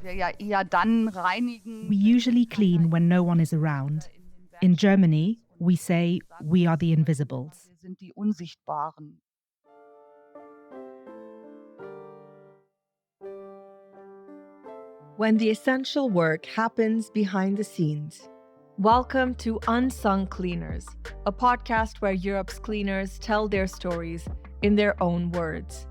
We usually clean when no one is around. In Germany, we say we are the invisibles. When the essential work happens behind the scenes. Welcome to Unsung Cleaners, a podcast where Europe's cleaners tell their stories in their own words.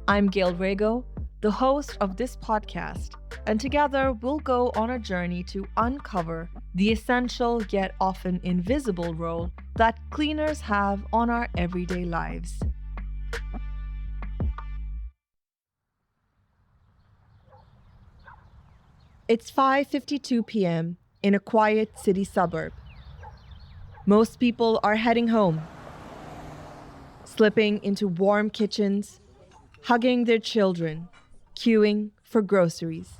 I'm Gail Rego, the host of this podcast, and together we'll go on a journey to uncover the essential yet often invisible role that cleaners have on our everyday lives. It's 5:52 p.m. in a quiet city suburb. Most people are heading home, slipping into warm kitchens, hugging their children, queuing for groceries.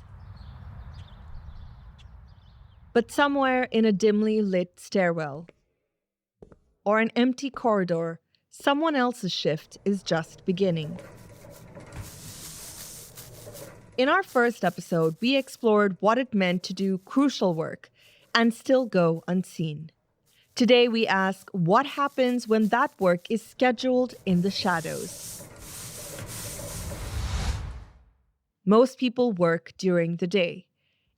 But somewhere in a dimly lit stairwell or an empty corridor, someone else's shift is just beginning. In our first episode, we explored what it meant to do crucial work and still go unseen. Today, we ask what happens when that work is scheduled in the shadows. Most people work during the day,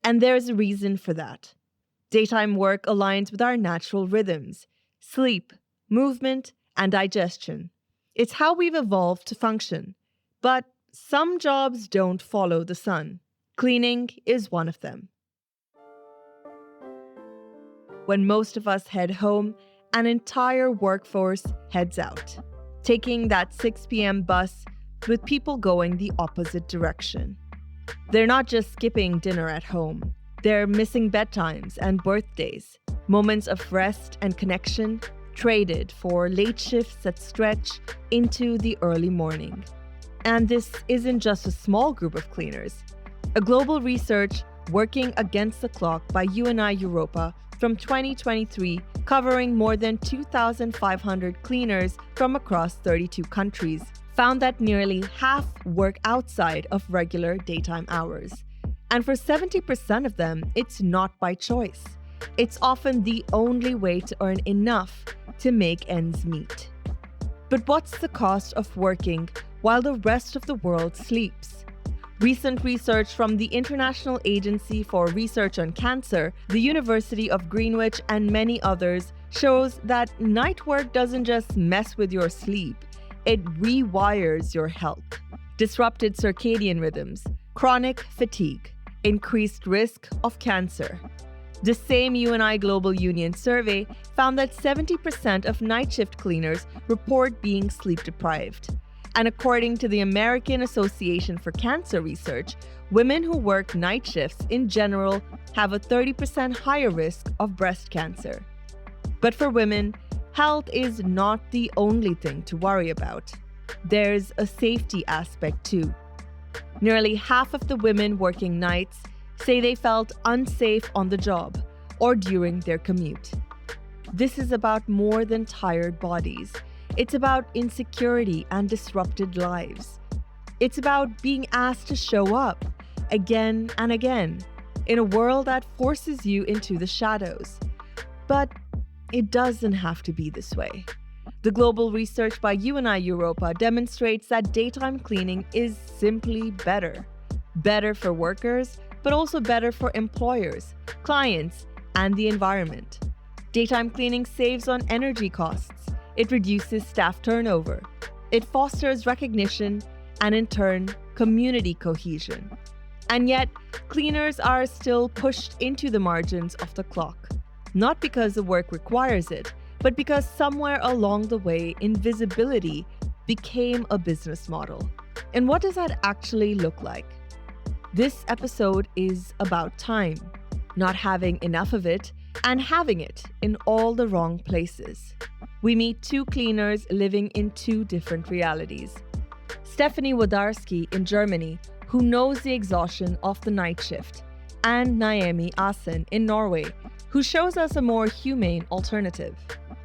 and there's a reason for that. Daytime work aligns with our natural rhythms: sleep, movement, and digestion. It's how we've evolved to function. But some jobs don't follow the sun. Cleaning is one of them. When most of us head home, an entire workforce heads out, taking that 6 p.m. bus with people going the opposite direction. They're not just skipping dinner at home. They're missing bedtimes and birthdays, moments of rest and connection traded for late shifts that stretch into the early morning. And this isn't just a small group of cleaners. A global research working against the clock by UNI Europa from 2023, covering more than 2,500 cleaners from across 32 countries, found that nearly half work outside of regular daytime hours. And for 70% of them, it's not by choice. It's often the only way to earn enough to make ends meet. But what's the cost of working while the rest of the world sleeps? Recent research from the International Agency for Research on Cancer, the University of Greenwich, and many others shows that night work doesn't just mess with your sleep, it rewires your health. Disrupted circadian rhythms, chronic fatigue, increased risk of cancer. The same UNI Global Union survey found that 70% of night shift cleaners report being sleep deprived. And according to the American Association for Cancer Research, women who work night shifts in general have a 30% higher risk of breast cancer. But for women, health is not the only thing to worry about. There's a safety aspect too. Nearly half of the women working nights say they felt unsafe on the job or during their commute. This is about more than tired bodies. It's about insecurity and disrupted lives. It's about being asked to show up again and again in a world that forces you into the shadows. But it doesn't have to be this way. The global research by UNI Europa demonstrates that daytime cleaning is simply better. Better for workers, but also better for employers, clients, and the environment. Daytime cleaning saves on energy costs. It reduces staff turnover. It fosters recognition and, in turn, community cohesion. And yet, cleaners are still pushed into the margins of the clock. Not because the work requires it, but because somewhere along the way, invisibility became a business model. And what does that actually look like? This episode is about time, not having enough of it, and having it in all the wrong places. We meet two cleaners living in two different realities. Steffi Wlodraski in Germany, who knows the exhaustion of the night shift, and Naomi Asen in Norway, who shows us a more humane alternative.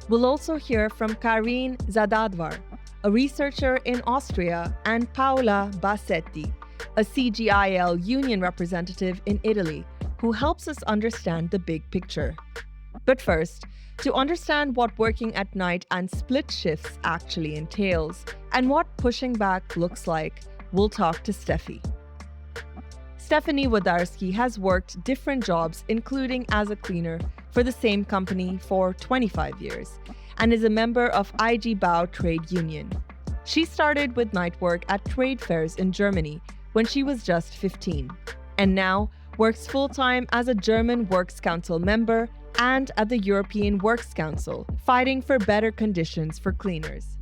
We'll also hear from Karin Zadadvar, a researcher in Austria, and Paola Bassetti, a CGIL union representative in Italy, who helps us understand the big picture. But first, to understand what working at night and split shifts actually entails and what pushing back looks like, we'll talk to Steffi. Stephanie Wlodraski has worked different jobs, including as a cleaner, for the same company for 25 years and is a member of IG Bau trade union. She started with night work at trade fairs in Germany when she was just 15, and now works full-time as a German Works Council member and at the European Works Council, fighting for better conditions for cleaners.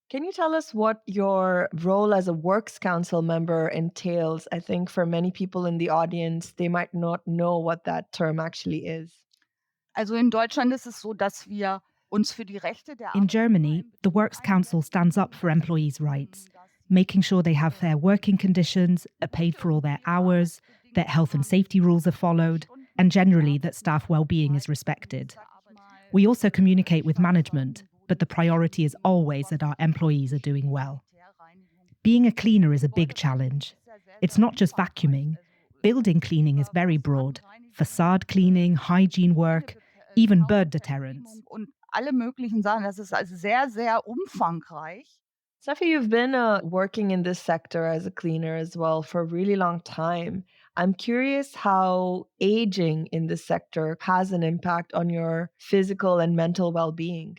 Can you tell us what your role as a Works Council member entails? I think for many people in the audience, they might not know what that term actually is. Also in Deutschland ist es so, dass wir uns für die Rechte der In Germany, the Works Council stands up for employees' rights, making sure they have fair working conditions, are paid for all their hours, that health and safety rules are followed, and generally that staff well-being is respected. We also communicate with management, but the priority is always that our employees are doing well. Being a cleaner is a big challenge. It's not just vacuuming. Building cleaning is very broad. Facade cleaning, hygiene work, even bird deterrents. und alle möglichen Sachen. Das ist also sehr, sehr umfangreich. Steffi, you've been working in this sector as a cleaner as well for a really long time. I'm curious how aging in this sector has an impact on your physical and mental well-being.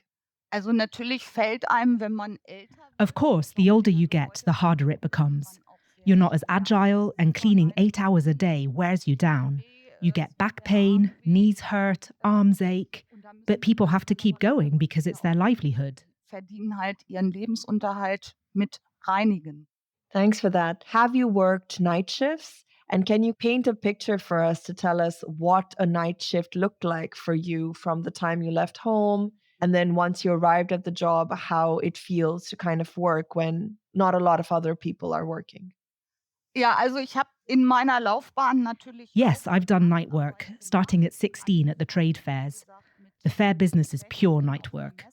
Also natürlich fällt einem, wenn man älter Of course, the older you get, the harder it becomes. You're not as agile, and cleaning 8 hours a day wears you down. You get back pain, knees hurt, arms ache, but people have to keep going because it's their livelihood. verdienen halt ihren Lebensunterhalt mit reinigen. Thanks for that. Have you worked night shifts? And can you paint a picture for us to tell us what a night shift looked like for you from the time you left home? And then once you arrived at the job, how it feels to kind of work when not a lot of other people are working? Ja, also ich habe in meiner Laufbahn natürlich. Yes, I've done night work, starting at 16 at the trade fairs. The fair business is pure night work.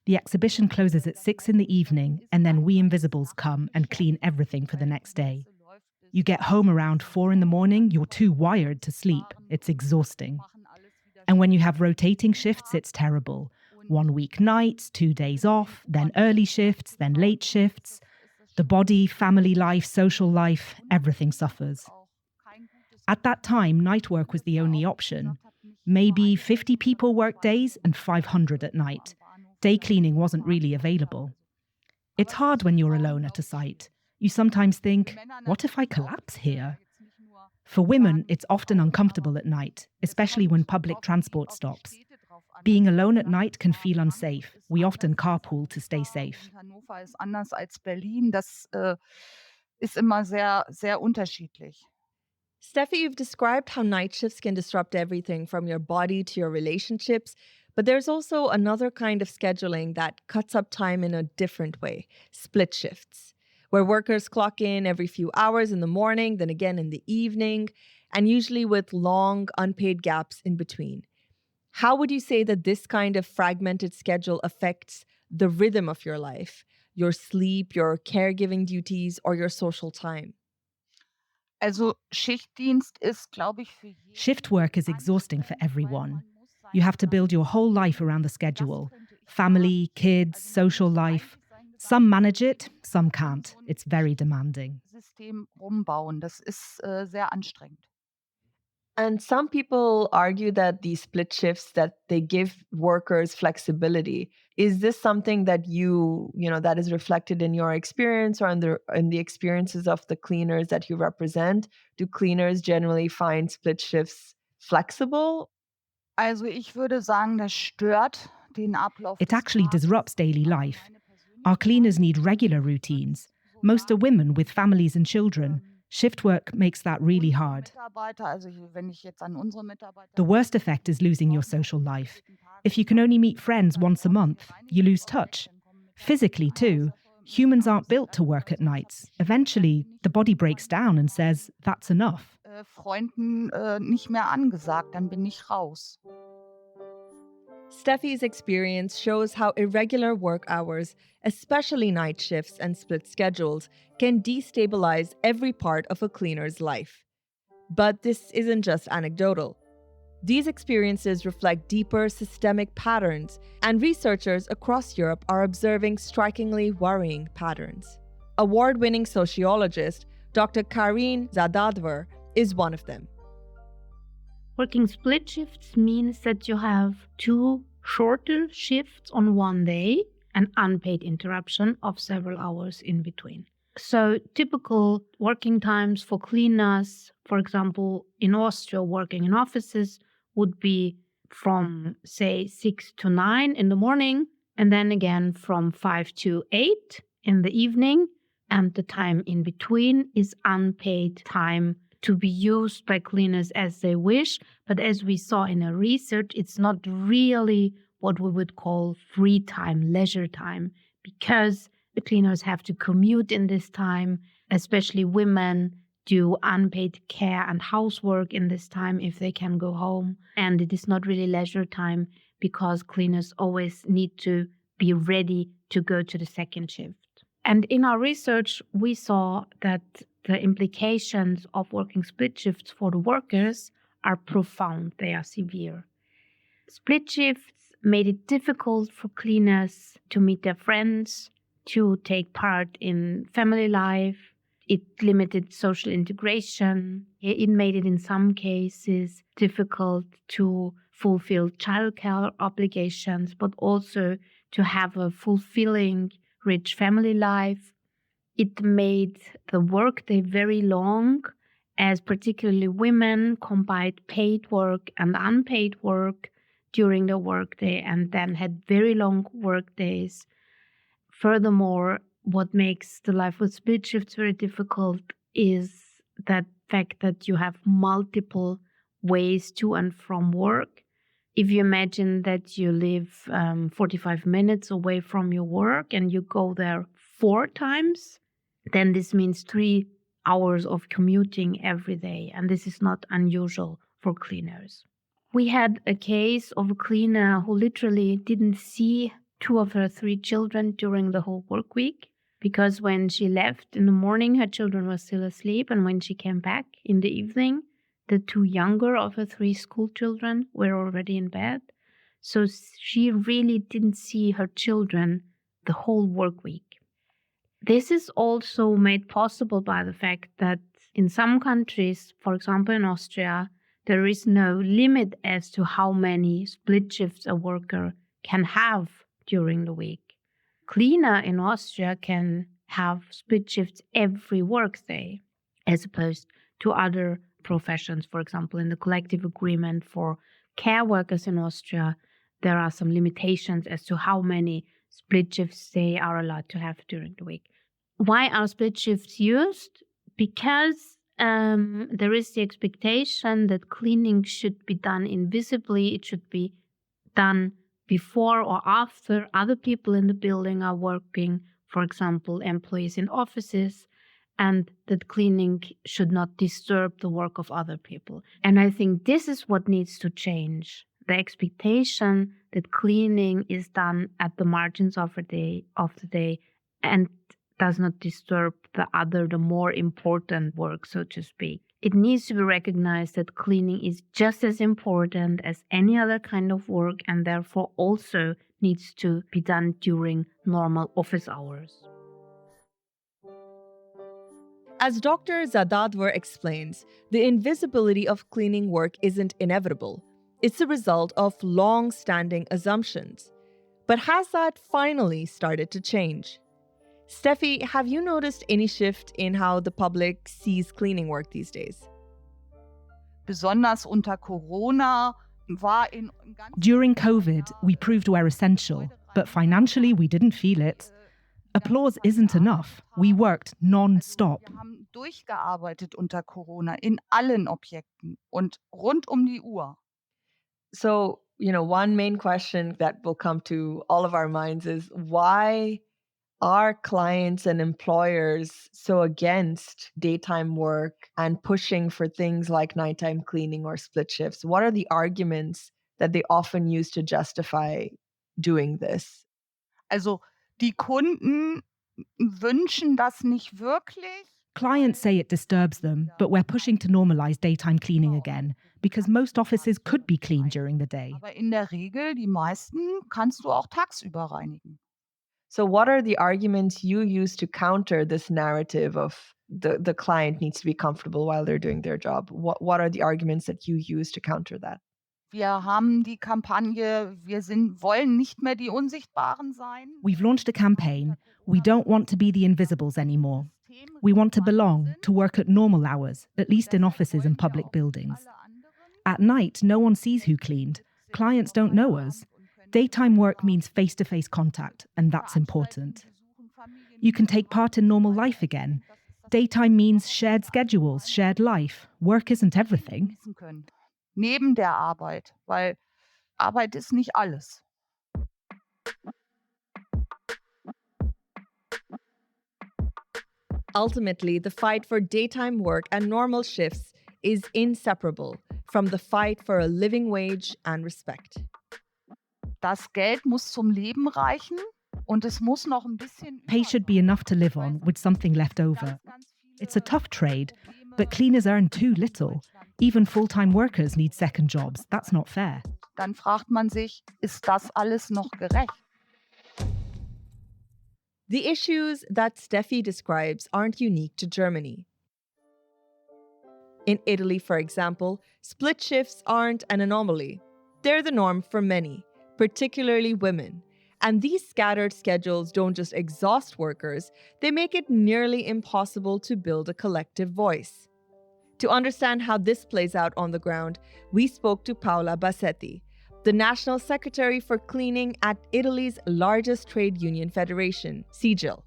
The exhibition closes at 6 in the evening, and then we invisibles come and clean everything for the next day. You get home around 4 in the morning, you're too wired to sleep. It's exhausting. And when you have rotating shifts, it's terrible. 1 week nights, 2 days off, then early shifts, then late shifts. The body, family life, social life, everything suffers. At that time, night work was the only option. Maybe 50 people worked days and 500 at night. Day cleaning wasn't really available. It's hard when you're alone at a site. You sometimes think, what if I collapse here? For women, it's often uncomfortable at night, especially when public transport stops. Being alone at night can feel unsafe. We often carpool to stay safe. Hannover ist anders als Berlin. Das ist immer sehr, sehr unterschiedlich. Steffi, you've described how night shifts can disrupt everything from your body to your relationships, but there's also another kind of scheduling that cuts up time in a different way, split shifts, where workers clock in every few hours in the morning, then again in the evening, and usually with long, unpaid gaps in between. How would you say that this kind of fragmented schedule affects the rhythm of your life, your sleep, your caregiving duties, or your social time? Also Schichtdienst ist, glaube ich, für jeden. Shift work is exhausting for everyone. You have to build your whole life around the schedule. Family, kids, social life. Some manage it, some can't. It's very demanding. System rumbauen. Das ist sehr anstrengend. And some people argue that these split shifts, that they give workers flexibility. Is this something that that is reflected in your experience or in the experiences of the cleaners that you represent? Do cleaners generally find split shifts flexible? Also ich würde sagen, das stört den Ablauf. It des actually Tages. disrupts daily life. Our cleaners need regular routines. Most are women with families and children. Shift work makes that really hard. Mitarbeiter, also wenn ich jetzt an unsere Mitarbeiter. The worst effect is losing your social life. If you can only meet friends once a month, you lose touch. Physically, too, humans aren't built to work at nights. Eventually, the body breaks down and says, that's enough. Freunden nicht mehr angesagt, dann bin ich raus. Steffi's experience shows how irregular work hours, especially night shifts and split schedules, can destabilize every part of a cleaner's life. But this isn't just anecdotal. These experiences reflect deeper systemic patterns, and researchers across Europe are observing strikingly worrying patterns. Award-winning sociologist Dr. Karin Zadadver is one of them. Working split shifts means that you have 2 shorter shifts on one day and unpaid interruption of several hours in between. So typical working times for cleaners, for example, in Austria, working in offices would be from, say, 6 to 9 in the morning, and then again from 5 to 8 in the evening. And the time in between is unpaid time to be used by cleaners as they wish. But as we saw in our research, it's not really what we would call free time, leisure time, because the cleaners have to commute in this time, especially women do unpaid care and housework in this time if they can go home. And it is not really leisure time because cleaners always need to be ready to go to the second shift. And in our research, we saw that the implications of working split shifts for the workers are profound. They are severe. Split shifts made it difficult for cleaners to meet their friends, to take part in family life. It limited social integration. It made it, in some cases, difficult to fulfill childcare obligations, but also to have a fulfilling, rich family life. It made the workday very long, as particularly women combined paid work and unpaid work during the workday and then had very long workdays. Furthermore, what makes the life with split shifts very difficult is that fact that you have multiple ways to and from work. If you imagine that you live 45 minutes away from your work and you go there 4 times, then this means 3 hours of commuting every day. And this is not unusual for cleaners. We had a case of a cleaner who literally didn't see 2 of her 3 children during the whole work week, because when she left in the morning, her children were still asleep. And when she came back in the evening, the 2 younger of her 3 school children were already in bed. So she really didn't see her children the whole work week. This is also made possible by the fact that in some countries, for example in Austria, there is no limit as to how many split shifts a worker can have during the week. Cleaner in Austria can have split shifts every workday, as opposed to other professions. For example, in the collective agreement for care workers in Austria, there are some limitations as to how many split shifts they are allowed to have during the week. Why are split shifts used? Because there is the expectation that cleaning should be done invisibly. It should be done before or after other people in the building are working, for example, employees in offices, and that cleaning should not disturb the work of other people. And I think this is what needs to change. The expectation that cleaning is done at the margins of the day and does not disturb the more important work, so to speak. It needs to be recognized that cleaning is just as important as any other kind of work and therefore also needs to be done during normal office hours. As Dr. Zadadver explains, the invisibility of cleaning work isn't inevitable. It's a result of long-standing assumptions. But has that finally started to change? Steffi, have you noticed any shift in how the public sees cleaning work these days? Besonders unter Corona war in During COVID, we proved we're essential, but financially we didn't feel it. Applause isn't enough. We worked non-stop. Wir haben durchgearbeitet unter Corona in allen Objekten und rund die Uhr. So, one main question that will come to all of our minds is, why are clients and employers so against daytime work and pushing for things like nighttime cleaning or split shifts? What are the arguments that they often use to justify doing this. Also die Kunden wünschen das nicht wirklich. Clients say it disturbs them, but we're pushing to normalize daytime cleaning again because most offices could be clean during the day. Aber in der Regel, die meisten, kannst du auch tagsüber reinigen. So what are the arguments you use to counter this narrative of the client needs to be comfortable while they're doing their job? What are the arguments that you use to counter that? Wir haben die Kampagne, wollen nicht mehr die Unsichtbaren sein. We've launched a campaign. We don't want to be the invisibles anymore. We want to belong, to work at normal hours, at least in offices and public buildings. At night, no one sees who cleaned. Clients don't know us. Daytime work means face-to-face contact, and that's important. You can take part in normal life again. Daytime means shared schedules, shared life. Work isn't everything. Neben der Arbeit, weil Arbeit ist nicht alles. Ultimately, the fight for daytime work and normal shifts is inseparable from the fight for a living wage and respect. Das Geld muss zum Leben reichen und es muss noch ein bisschen. Pay should be enough to live on with something left over. It's a tough trade, but cleaners earn too little. Even full-time workers need second jobs. That's not fair. Dann fragt man sich, ist das alles noch gerecht? The issues that Steffi describes aren't unique to Germany. In Italy, for example, split shifts aren't an anomaly. They're the norm for many, particularly women. And these scattered schedules don't just exhaust workers, they make it nearly impossible to build a collective voice. To understand how this plays out on the ground, we spoke to Paola Bassetti, the National Secretary for Cleaning at Italy's largest trade union federation, CIGIL.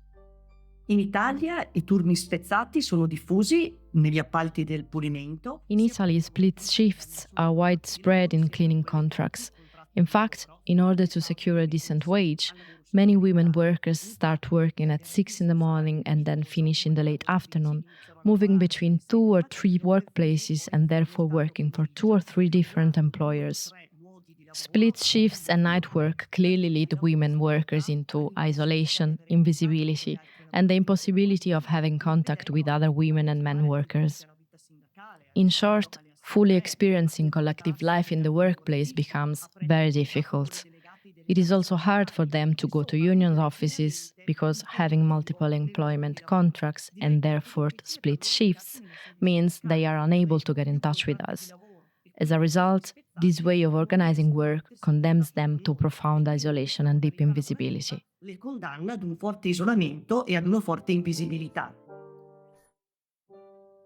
In Italia I turni spezzati sono diffusi negli appalti del pulimento. In Italy, split shifts are widespread in cleaning contracts. In fact, in order to secure a decent wage, many women workers start working at 6 in the morning and then finish in the late afternoon, moving between 2 or 3 workplaces and therefore working for 2 or 3 different employers. Split shifts and night work clearly lead women workers into isolation, invisibility, and the impossibility of having contact with other women and men workers. In short, fully experiencing collective life in the workplace becomes very difficult. It is also hard for them to go to union offices because having multiple employment contracts and therefore split shifts means they are unable to get in touch with us. As a result, this way of organizing work condemns them to profound isolation and deep invisibility. Le condanna ad un forte isolamento e ad una forte invisibilità.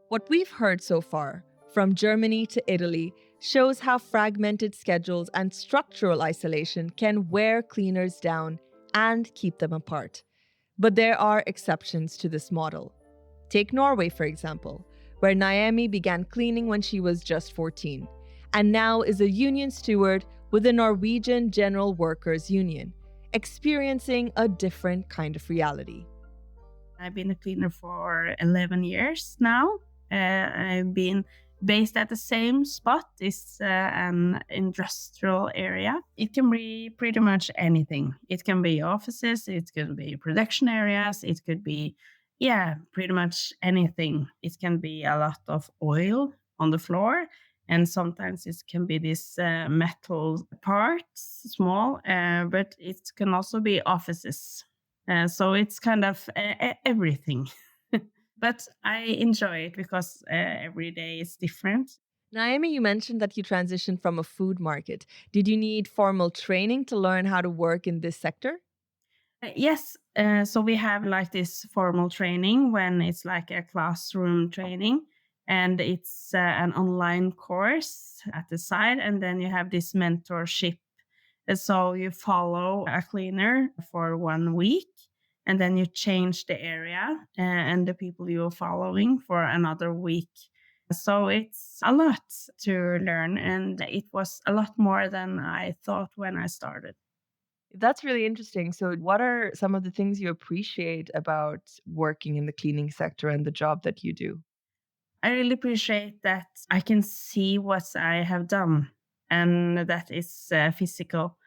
What we've heard so far, from Germany to Italy, shows how fragmented schedules and structural isolation can wear cleaners down and keep them apart. But there are exceptions to this model. Take Norway, for example, where Naomi began cleaning when she was just 14, and now is a union steward with the Norwegian General Workers Union, experiencing a different kind of reality. I've been a cleaner for 11 years now. I've been based at the same spot. It's an industrial area. It can be pretty much anything. It can be offices, it could be production areas, it could be, pretty much anything. It can be a lot of oil on the floor, and sometimes it can be these metal parts, small, but it can also be offices. So it's kind of everything. But I enjoy it because every day is different. Naomi, you mentioned that you transitioned from a food market. Did you need formal training to learn how to work in this sector? Yes. So we have like this formal training when it's like a classroom training, and it's an online course at the side. And then you have this mentorship. So you follow a cleaner for 1 week. And then you change the area and the people you're following for another week. So it's a lot to learn, and it was a lot more than I thought when I started. That's really interesting. So what are some of the things you appreciate about working in the cleaning sector and the job that you do? I really appreciate that I can see what I have done. and that is physical.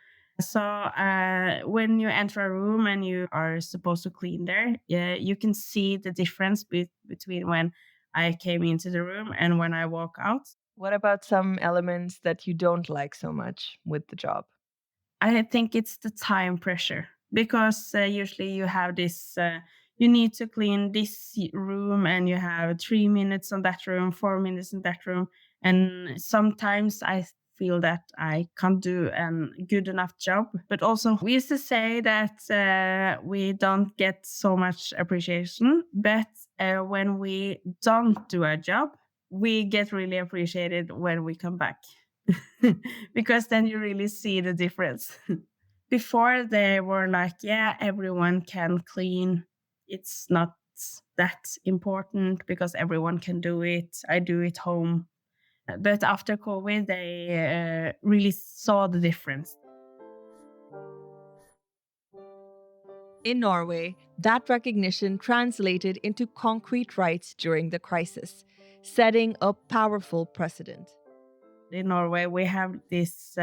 So when you enter a room and you are supposed to clean there, you can see the difference between when I came into the room and when I walk out. What about some elements that you don't like so much with the job? I think it's the time pressure, because usually you have this, you need to clean this room and you have 3 minutes on that room, 4 minutes in that room. And sometimes I feel that I can't do a good enough job. But also, we used to say that we don't get so much appreciation, but when we don't do our job, we get really appreciated when we come back. Because then you really see the difference. Before they were like, yeah, everyone can clean. It's not that important because everyone can do it. I do it home. But after COVID, they really saw the difference. In Norway, that recognition translated into concrete rights during the crisis, setting a powerful precedent. In Norway, we have this,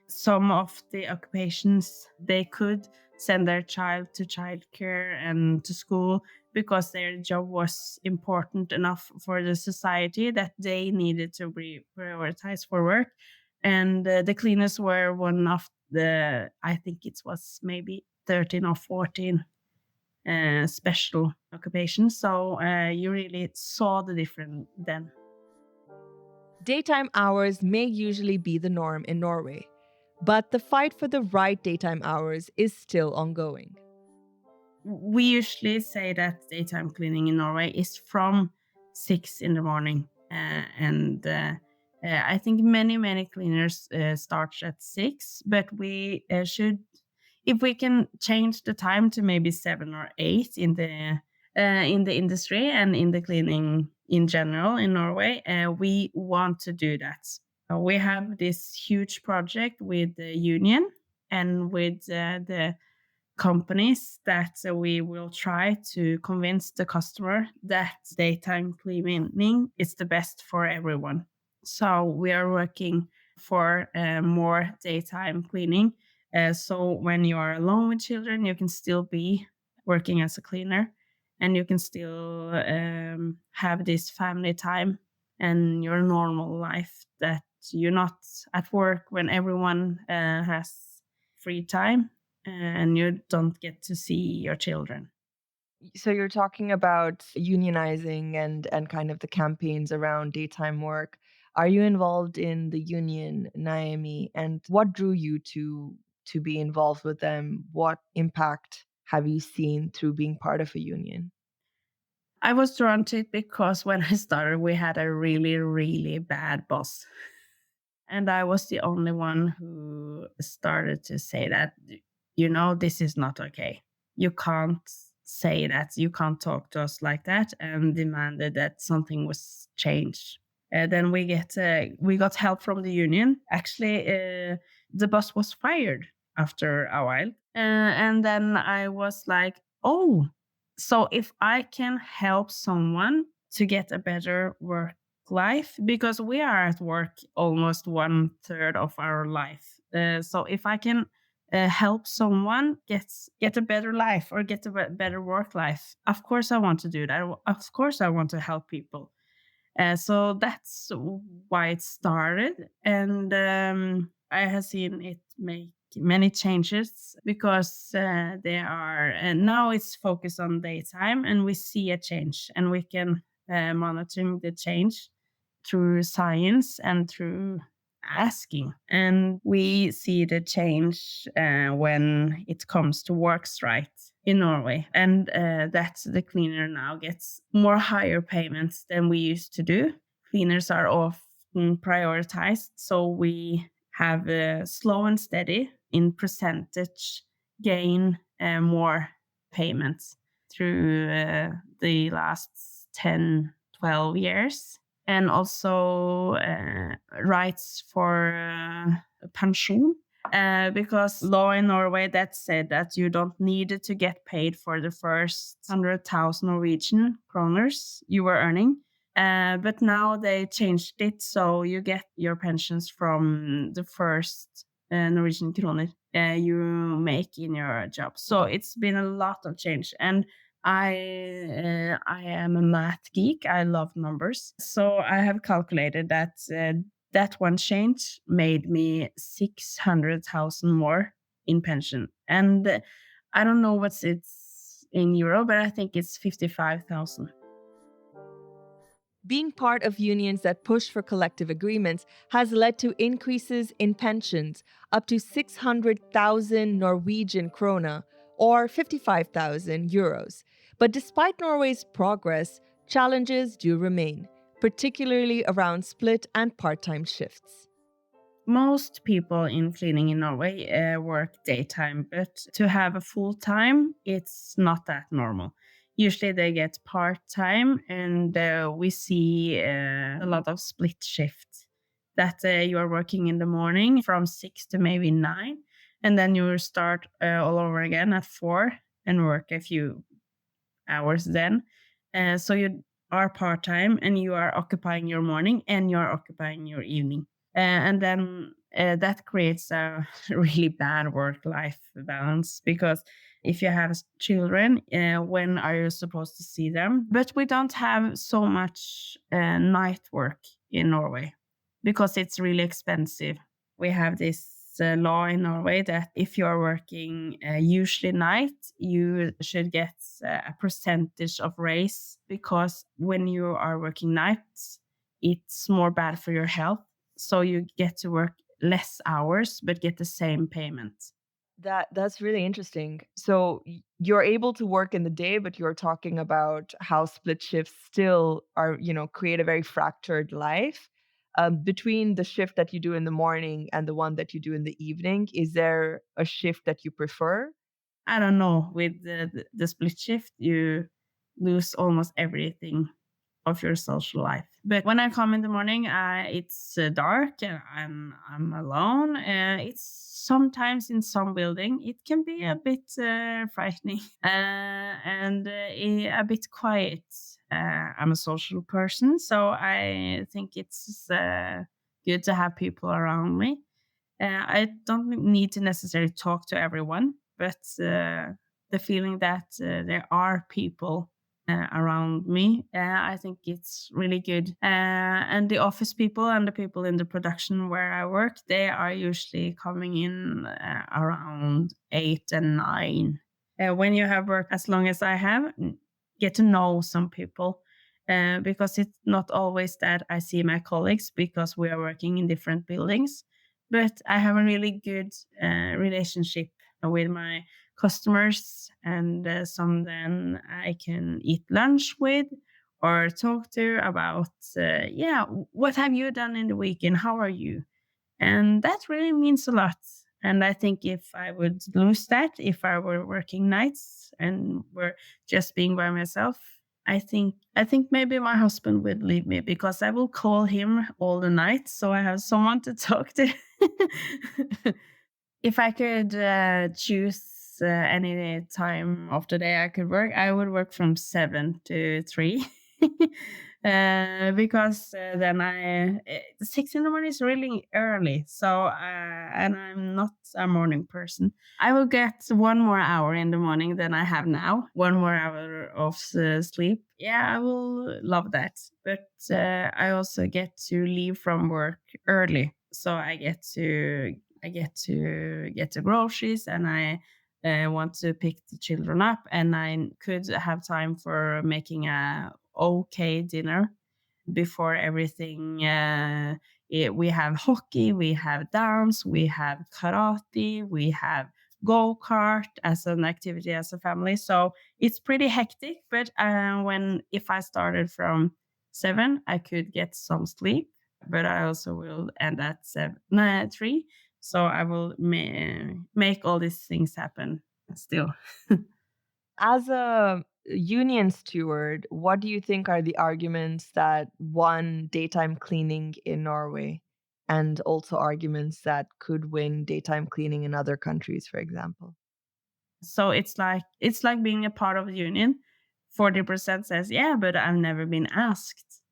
some of the occupations, they could send their child to childcare and to school because their job was important enough for the society that they needed to be prioritized for work. And the cleaners were one of the, I think it was maybe 13 or 14 special occupations. So you really saw the difference then. Daytime hours may usually be the norm in Norway, but the fight for the right daytime hours is still ongoing. We usually say that daytime cleaning in Norway is from 6 in the morning. I think many cleaners start at 6, but we should, if we can change the time to maybe 7 or 8 in the industry and in the cleaning in general in Norway, we want to do that. We have this huge project with the union and with the companies that we will try to convince the customer that daytime cleaning is the best for everyone. So we are working for more daytime cleaning. So when you are alone with children, you can still be working as a cleaner, and you can still have this family time and your normal life, that you're not at work when everyone has free time and you don't get to see your children. So you're talking about unionizing and kind of the campaigns around daytime work. Are you involved in the union, Naomi? And what drew you to be involved with them? What impact have you seen through being part of a union? I was drawn to it because when I started, we had a really bad boss. And I was the only one who started to say that, this is not okay. You can't say that. You can't talk to us like that, and demanded that something was changed. Then we got help from the union. Actually, the boss was fired after a while. And then I was like, oh, so if I can help someone to get a better work life, because we are at work almost 1/3 of our life. So if I can help someone get a better life or get a better work life, of course I want to do that. Of course I want to help people. So that's why it started. And I have seen it make many changes, because they are, and now it's focused on daytime, and we see a change, and we can monitor the change through science and through asking. And we see the change when it comes to work rights in Norway. And that the cleaner now gets more higher payments than we used to do. Cleaners are often prioritized, so we have slow and steady in percentage gain more payments through the last 10, 12 years. And also rights for pension, because law in Norway that said that you don't need to get paid for the first 100,000 Norwegian kroners you were earning. But now they changed it, so you get your pensions from the first Norwegian kroner you make in your job. So it's been a lot of change, and I am a math geek. I love numbers, so I have calculated that that one change made me 600,000 more in pension, and I don't know what's it's in euro, but I think it's 55,000. Being part of unions that push for collective agreements has led to increases in pensions up to 600,000 Norwegian krone, or 55,000 euros. But despite Norway's progress, challenges do remain, particularly around split and part-time shifts. Most people in cleaning in Norway work daytime, but to have a full time, it's not that normal. Usually they get part time, and we see a lot of split shifts that you are working in the morning from 6 to maybe 9, and then you start all over again at 4 and work a few hours then. So you are part time and you are occupying your morning and you're occupying your evening. And then that creates a really bad work-life balance, because if you have children, when are you supposed to see them? But we don't have so much night work in Norway because it's really expensive. We have this law in Norway that if you are working usually night, you should get a percentage of raise, because when you are working nights, it's more bad for your health. So you get to work less hours but get the same payment. That's really interesting. So you're able to work in the day, but you're talking about how split shifts still are, create a very fractured life. Between the shift that you do in the morning and the one that you do in the evening, is there a shift that you prefer? I don't know. With the split shift, you lose almost everything of your social life. But when I come in the morning, it's dark and I'm alone. It's sometimes in some building it can be a bit frightening and a bit quiet. I'm a social person, so I think it's good to have people around me. I don't need to necessarily talk to everyone, but the feeling that there are people around me, I think it's really good. And the office people and the people in the production where I work, they are usually coming in around 8 and 9. When you have worked as long as I have, get to know some people. Because it's not always that I see my colleagues because we are working in different buildings. But I have a really good relationship with my customers, and some then I can eat lunch with or talk to about, what have you done in the weekend? How are you? And that really means a lot. And I think if I would lose that, if I were working nights and were just being by myself, I think maybe my husband would leave me, because I will call him all the night, so I have someone to talk to. If I could choose any time of the day I could work, I would work from 7 to 3. Because then 6 in the morning is really early. So, and I'm not a morning person. I will get 1 more hour in the morning than I have now. 1 more hour of sleep. Yeah, I will love that. But I also get to leave from work early. So I get to get the groceries, and I want to pick the children up, and I could have time for making a okay dinner before everything. We have hockey, we have dance, we have karate, we have go-kart as an activity as a family. So it's pretty hectic, but if I started from 7, I could get some sleep, but I also will end at 3. So I will make all these things happen still. As a union steward, what do you think are the arguments that won daytime cleaning in Norway, and also arguments that could win daytime cleaning in other countries, for example? So it's like being a part of a union. 40% says, yeah, but I've never been asked.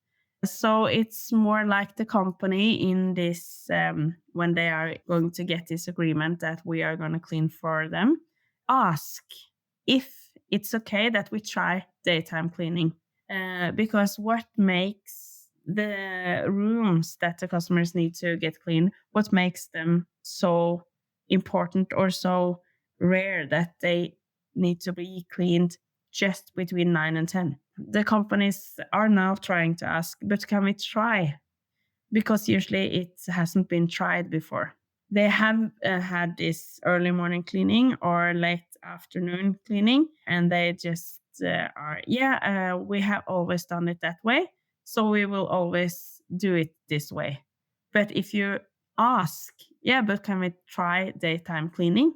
So it's more like the company in this, when they are going to get this agreement that we are going to clean for them, ask if it's okay that we try daytime cleaning. Because what makes the rooms that the customers need to get clean, what makes them so important or so rare that they need to be cleaned just between 9 and 10. The companies are now trying to ask, but can we try? Because usually it hasn't been tried before. They have had this early morning cleaning or late afternoon cleaning, and they just we have always done it that way, so we will always do it this way. But if you ask, but can we try daytime cleaning?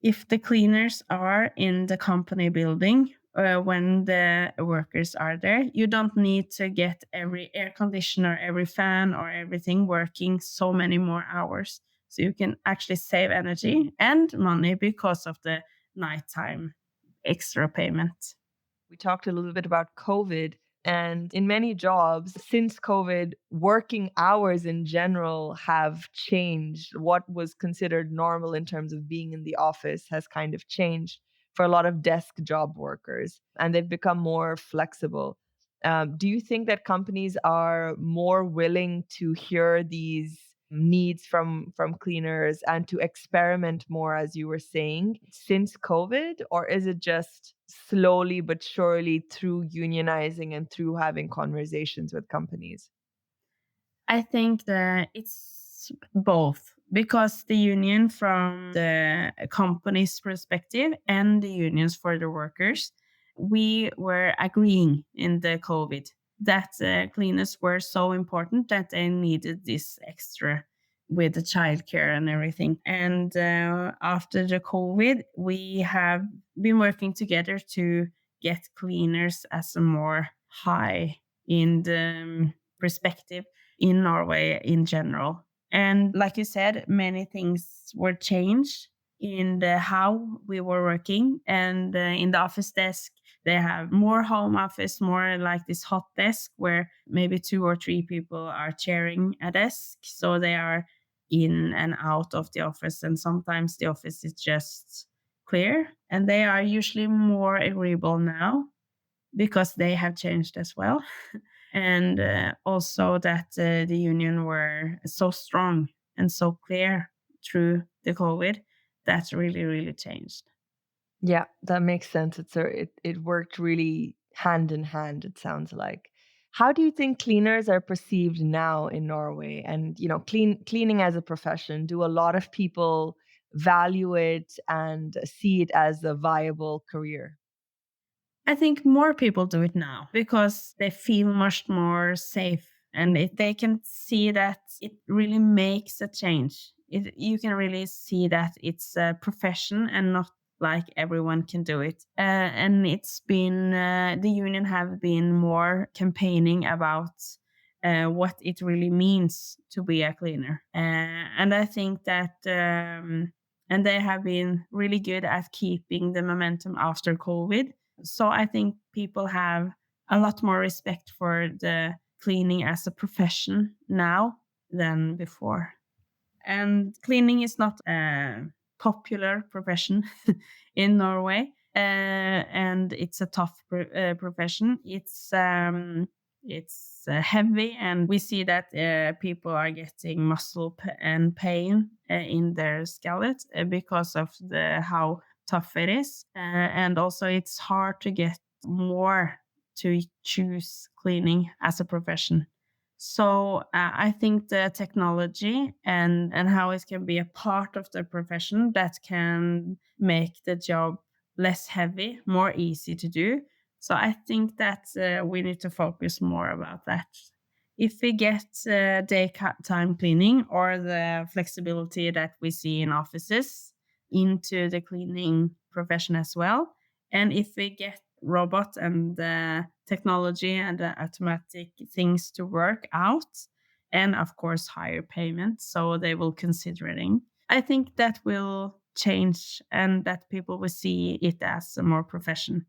If the cleaners are in the company building when the workers are there, you don't need to get every air conditioner, every fan, or everything working so many more hours. So you can actually save energy and money because of the nighttime extra payment. We talked a little bit about COVID, and in many jobs since COVID, working hours in general have changed. What was considered normal in terms of being in the office has kind of changed for a lot of desk job workers, and they've become more flexible. Do you think that companies are more willing to hear these needs from cleaners and to experiment more, as you were saying, since COVID? Or is it just slowly but surely through unionizing and through having conversations with companies? I think that it's both, because the union from the company's perspective and the unions for the workers, we were agreeing in the COVID that cleaners were so important that they needed this extra with the childcare and everything. And after the COVID, we have been working together to get cleaners as a more high in the perspective in Norway in general. And like you said, many things were changed in the how we were working. And in the office desk, they have more home office, more like this hot desk where maybe 2 or 3 people are sharing a desk. So they are in and out of the office. And sometimes the office is just clear. And they are usually more agreeable now because they have changed as well. And also that the union were so strong and so clear through the COVID, that really, really changed. Yeah, that makes sense. It worked really hand in hand, it sounds like. How do you think cleaners are perceived now in Norway? And cleaning as a profession, do a lot of people value it and see it as a viable career? I think more people do it now because they feel much more safe, and they can see that it really makes a change. You can really see that it's a profession and not like everyone can do it. And it's been, the union have been more campaigning about what it really means to be a cleaner. And I think that, and they have been really good at keeping the momentum after COVID. So I think people have a lot more respect for the cleaning as a profession now than before. And cleaning is not a popular profession in Norway, and it's a tough profession. It's heavy, and we see that people are getting muscle and pain in their skeleton because of how tough it is. And also it's hard to get more to choose cleaning as a profession. So I think the technology and how it can be a part of the profession that can make the job less heavy, more easy to do. So I think that we need to focus more about that. If we get daytime cleaning or the flexibility that we see in offices into the cleaning profession as well, and if we get robot and technology and automatic things to work out, and of course higher payment, so they will consider it. I think that will change and that people will see it as a more profession.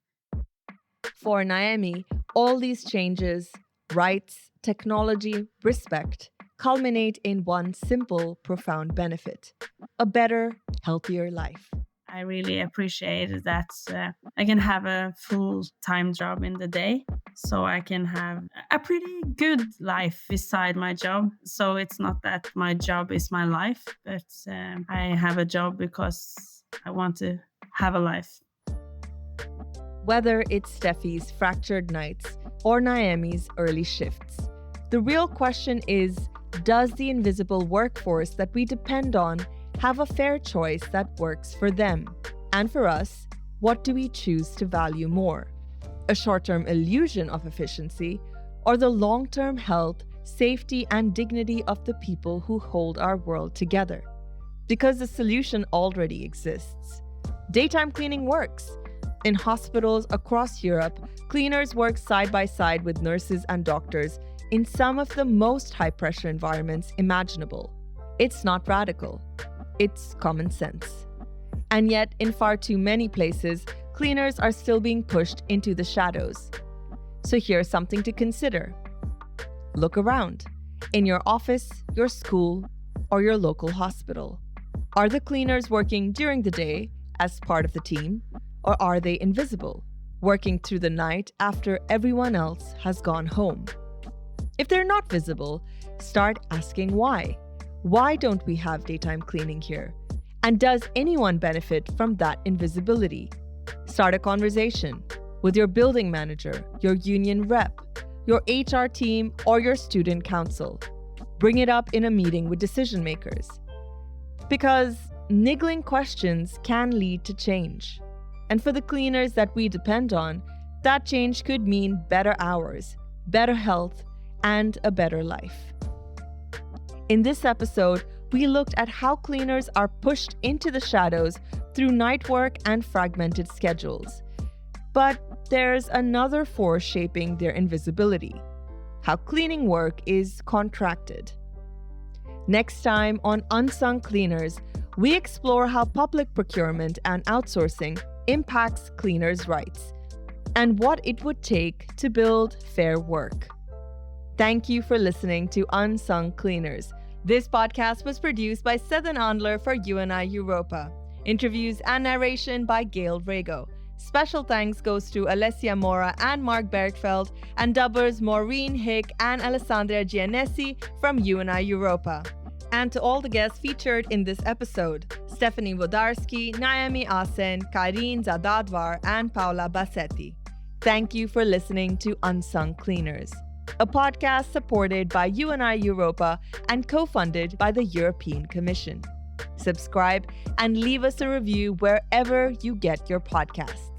For Naomi, all these changes, rights, technology, respect culminate in one simple, profound benefit: a better, healthier life. I really appreciate that I can have a full-time job in the day, so I can have a pretty good life beside my job. So it's not that my job is my life, but I have a job because I want to have a life. Whether it's Steffi's fractured nights or Naomi's early shifts, the real question is, does the invisible workforce that we depend on have a fair choice that works for them? And for us, what do we choose to value more? A short-term illusion of efficiency, or the long-term health, safety, and dignity of the people who hold our world together? Because the solution already exists. Daytime cleaning works. In hospitals across Europe, cleaners work side by side with nurses and doctors in some of the most high-pressure environments imaginable. It's not radical. It's common sense. And yet, in far too many places, cleaners are still being pushed into the shadows. So here's something to consider. Look around. In your office, your school, or your local hospital. Are the cleaners working during the day as part of the team, or are they invisible, working through the night after everyone else has gone home? If they're not visible, start asking why. Why don't we have daytime cleaning here? And does anyone benefit from that invisibility? Start a conversation with your building manager, your union rep, your HR team, or your student council. Bring it up in a meeting with decision makers. Because niggling questions can lead to change. And for the cleaners that we depend on, that change could mean better hours, better health, and a better life. In this episode, we looked at how cleaners are pushed into the shadows through night work and fragmented schedules. But there's another force shaping their invisibility: how cleaning work is contracted. Next time on Unsung Cleaners, we explore how public procurement and outsourcing impacts cleaners' rights and what it would take to build fair work. Thank you for listening to Unsung Cleaners. This podcast was produced by Southern Andler for UNI Europa. Interviews and narration by Gail Rago. Special thanks goes to Alessia Mora and Mark Bergfeld, and dubbers Maureen Hick and Alessandra Giannessi from UNI Europa. And to all the guests featured in this episode: Stephanie Wlodraski, Naomi Asen, Karin Zadadvar, and Paola Bassetti. Thank you for listening to Unsung Cleaners, a podcast supported by UNI Europa and co-funded by the European Commission. Subscribe and leave us a review wherever you get your podcasts.